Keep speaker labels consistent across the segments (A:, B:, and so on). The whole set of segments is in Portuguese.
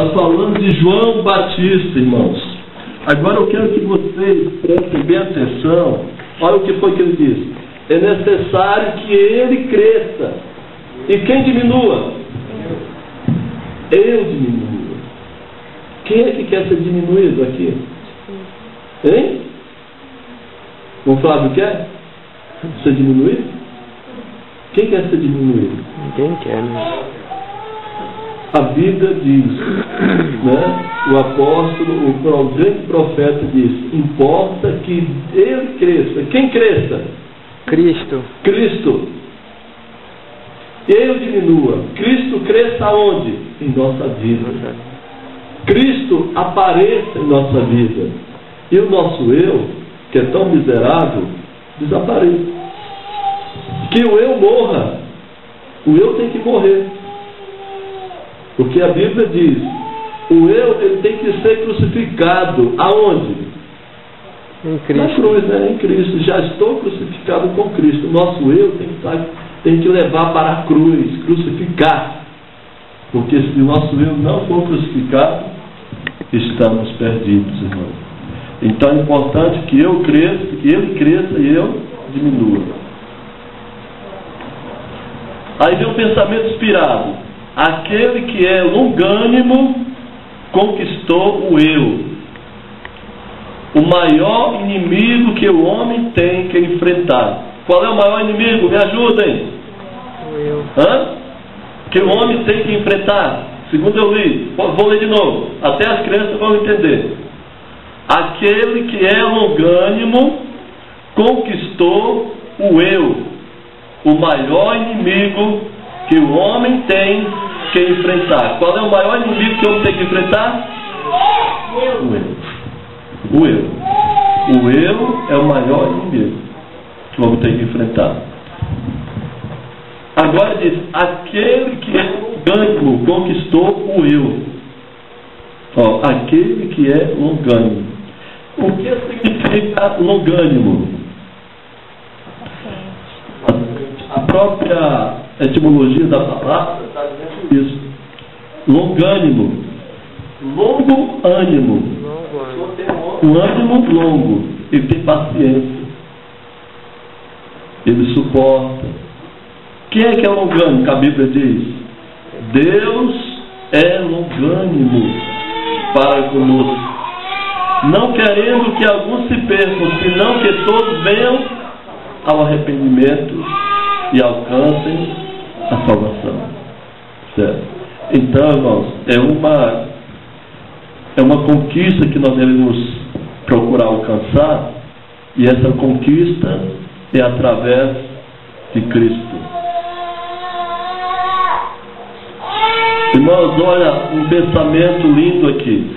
A: Está falando de João Batista, irmãos. Agora eu quero que vocês prestem bem atenção. Olha o que foi que ele disse. É necessário que ele cresça. E quem diminua? Eu diminua. Quem é que quer ser diminuído aqui? Hein? O Flávio quer ser diminuído? Quem quer ser diminuído?
B: Ninguém quer, né?
A: A Bíblia diz, né? O apóstolo, o grande profeta diz: importa que ele cresça. Quem cresça?
B: Cristo.
A: Cristo. Eu diminua. Cristo cresça aonde? Em nossa vida. Cristo apareça em nossa vida. E o nosso eu, que é tão miserável, desapareça. Que o eu morra. O eu tem que morrer. Porque a Bíblia diz: o eu, ele tem que ser crucificado. Aonde?
B: Em Cristo.
A: Na cruz, né? Em Cristo. Já estou crucificado com Cristo. O nosso eu tem que levar para a cruz, crucificar. Porque se o nosso eu não for crucificado, estamos perdidos, irmão. Então é importante que eu cresça, que ele cresça e eu diminua. Aí vem o pensamento inspirado. Aquele que é longânimo conquistou o eu. O maior inimigo que o homem tem que enfrentar. Qual é o maior inimigo? Me ajudem.
B: O eu.
A: Que o homem tem que enfrentar. Segundo eu li, vou ler de novo. Até as crianças vão entender. Aquele que é longânimo conquistou o eu. O maior inimigo que o homem tem que enfrentar. Qual é o maior inimigo que o homem tem que enfrentar? O eu. O eu. O eu é o maior inimigo que o homem tem que enfrentar. Agora diz: aquele que é longânimo conquistou o eu. Aquele que é longânimo. O que significa longânimo? A própria etimologia da palavra está dizendo isso. Longânimo. Longo ânimo. Um ânimo longo. Ele tem paciência. Ele suporta. Quem é que é longânimo? Que a Bíblia diz: Deus é longânimo para conosco, não querendo que alguns se percam, senão que todos venham ao arrependimento e alcancem a salvação. Certo? Então, irmãos, é uma conquista que nós devemos procurar alcançar, e essa conquista é através de Cristo. Irmãos, olha um pensamento lindo aqui.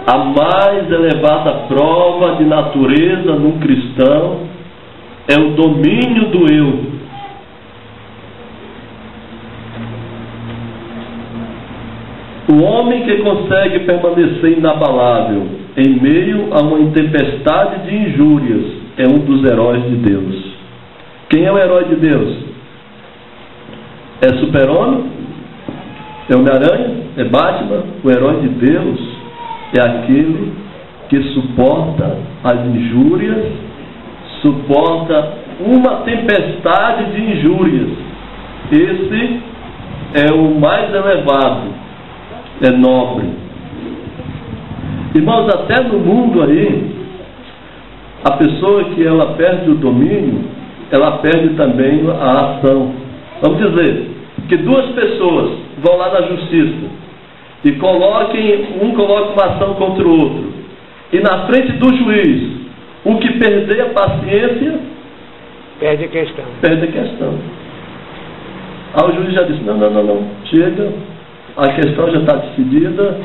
A: A mais elevada prova de natureza num cristão é o domínio do eu. O homem que consegue permanecer inabalável em meio a uma tempestade de injúrias é um dos heróis de Deus. Quem é o herói de Deus? É Super-Homem? É Homem-Aranha? É Batman? O herói de Deus é aquele que suporta as injúrias, suporta uma tempestade de injúrias. Esse é o mais elevado, é nobre. Irmãos, até no mundo aí, a pessoa que ela perde o domínio, ela perde também a ação. Vamos dizer que duas pessoas vão lá na justiça e um coloca uma ação contra o outro, e na frente do juiz, o que perder a paciência
B: perde a questão.
A: Perde a questão. Aí o juiz já disse: não, chega, a questão já está decidida,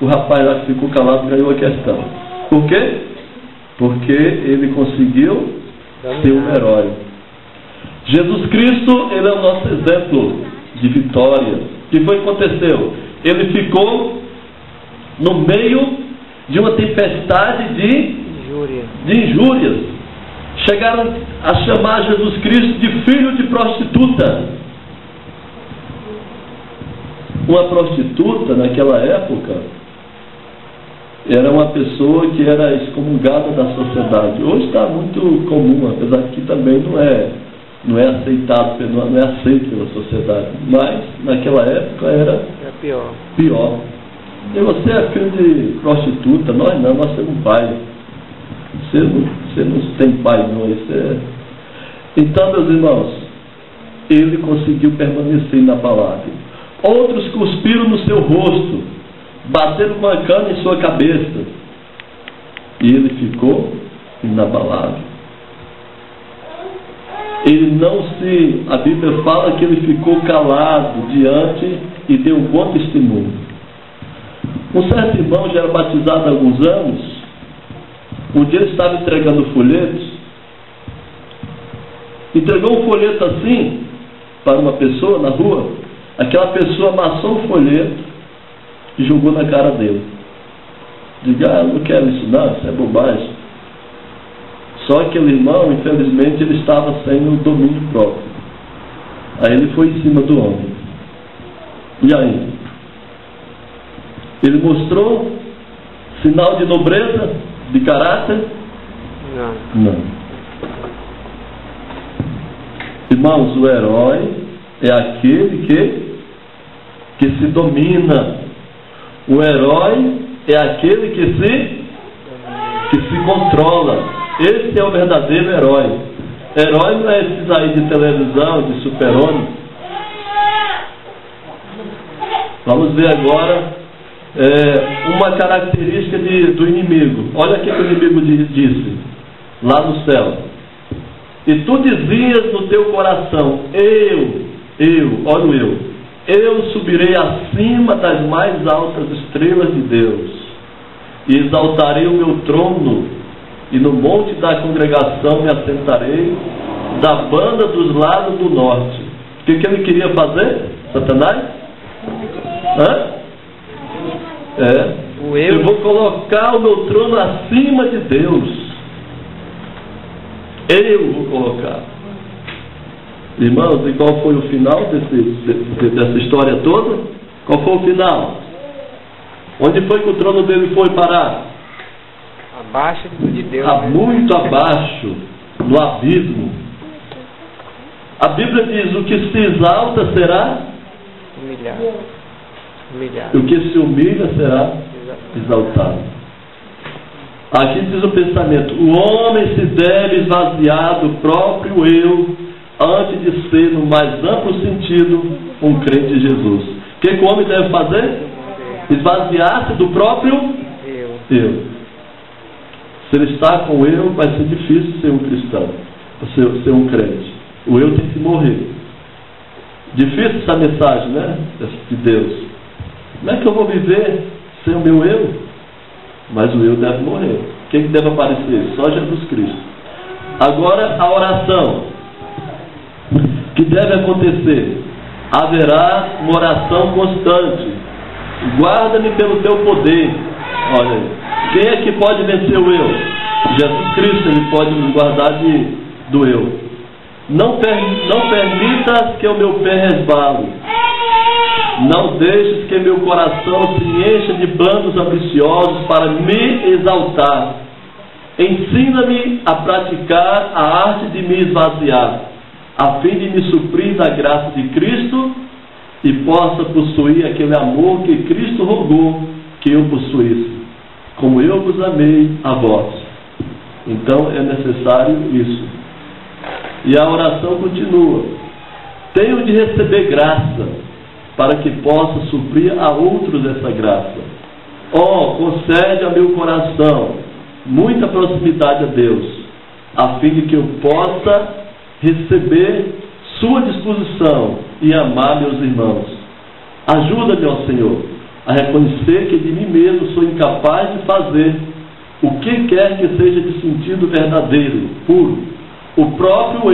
A: o rapaz lá que ficou calado ganhou a questão. Por quê? Porque ele conseguiu ser um herói. Jesus Cristo, ele é o nosso exemplo de vitória. O que foi que aconteceu? Ele ficou no meio de uma tempestade de injúrias. Chegaram a chamar Jesus Cristo de filho de prostituta. Uma prostituta, naquela época, era uma pessoa que era excomungada da sociedade. Hoje está muito comum, apesar de que também não é aceitado, não é aceito pela sociedade. Mas, naquela época, era pior. E você é filho de prostituta, nós temos pai. Você não tem pai, não. Então, meus irmãos, ele conseguiu permanecer inabalável. Outros cuspiram no seu rosto, bateram uma cana em sua cabeça, e ele ficou inabalável. A Bíblia fala que ele ficou calado diante e deu um bom testemunho. Um certo irmão já era batizado há alguns anos. Um dia ele estava entregando folhetos, entregou um folheto assim para uma pessoa na rua. Aquela pessoa amassou o folheto e jogou na cara dele. Diga, não quero isso não, isso é bobagem. Só que aquele irmão, infelizmente, ele estava sem o domínio próprio. Aí ele foi em cima do homem. E aí? Ele mostrou sinal de nobreza, de caráter? Não. Irmãos, o herói é aquele que se domina. O herói é aquele que se controla. Esse é o verdadeiro herói. Herói não é esses aí de televisão, de super-homem. Vamos ver agora uma característica do inimigo. Olha o que o inimigo disse lá no céu. E tu dizias no teu coração, eu subirei acima das mais altas estrelas de Deus, e exaltarei o meu trono, e no monte da congregação me assentarei, da banda dos lados do norte. O que ele queria fazer, Satanás? Eu vou colocar o meu trono acima de Deus. Eu vou colocar. Irmãos, e qual foi o final dessa história toda? Qual foi o final? Onde foi que o trono dele foi parar?
B: Abaixo de Deus.
A: Muito abaixo, no abismo. A Bíblia diz: o que se exalta será
B: humilhado.
A: E o que se humilha será exaltado. Aqui diz o pensamento: o homem se deve esvaziar do próprio eu antes de ser, no mais amplo sentido, um crente de Jesus. O que o homem deve fazer? Esvaziar-se do próprio eu. Se ele está com o eu, vai ser difícil ser um cristão, ser um crente. O eu tem que morrer. Difícil essa mensagem, né? De Deus. Como é que eu vou viver sem o meu eu? Mas o eu deve morrer. Quem deve aparecer? Só Jesus Cristo. Agora a oração que deve acontecer. Haverá uma oração constante. Guarda-me pelo teu poder. Olha aí. Quem é que pode vencer o eu? Jesus Cristo, ele pode nos guardar do eu. Não permitas que o meu pé resbale. Não deixes que meu coração se encha de planos ambiciosos para me exaltar. Ensina-me a praticar a arte de me esvaziar, a fim de me suprir da graça de Cristo e possa possuir aquele amor que Cristo rogou que eu possuísse, como eu vos amei a vós. Então é necessário isso. E a oração continua: tenho de receber graça, para que possa suprir a outros essa graça. Concede a meu coração muita proximidade a Deus, a fim de que eu possa receber sua disposição e amar meus irmãos. Ajuda-me, ó Senhor, a reconhecer que de mim mesmo sou incapaz de fazer o que quer que seja de sentido verdadeiro, puro. O próprio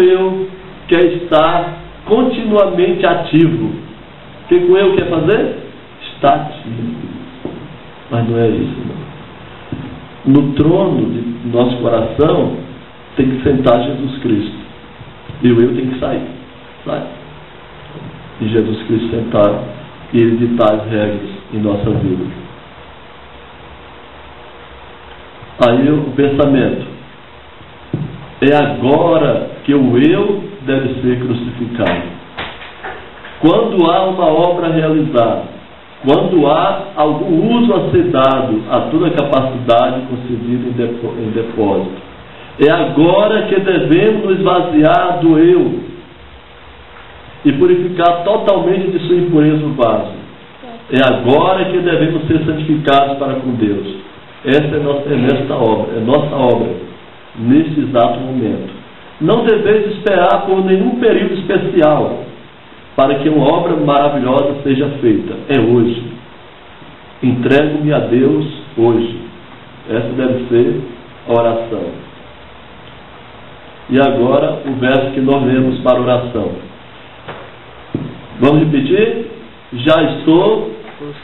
A: eu quer estar continuamente ativo. O que o eu quer fazer? Está ativo. Mas não é isso, não. No trono do nosso coração tem que sentar Jesus Cristo, e o eu tem que sair. Sai. e Jesus Cristo sentar e Ele ditar as regras em nossa vida. Aí o pensamento: é agora que o eu deve ser crucificado. Quando há uma obra a realizar, quando há algum uso a ser dado a toda a capacidade concedida em depósito, é agora que devemos nos esvaziar do eu e purificar totalmente de sua impureza o vaso. É agora que devemos ser santificados para com Deus. Essa é nossa obra, neste exato momento. Não deveis esperar por nenhum período especial para que uma obra maravilhosa seja feita. É hoje. Entrego-me a Deus hoje. Essa deve ser a oração. E agora o verso que nós lemos para a oração. Vamos repetir? Já estou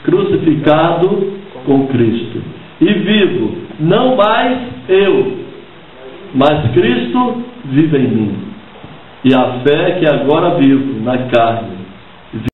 A: crucificado com Cristo. E vivo, não mais eu, mas Cristo vive em mim. E a fé que agora vivo na carne,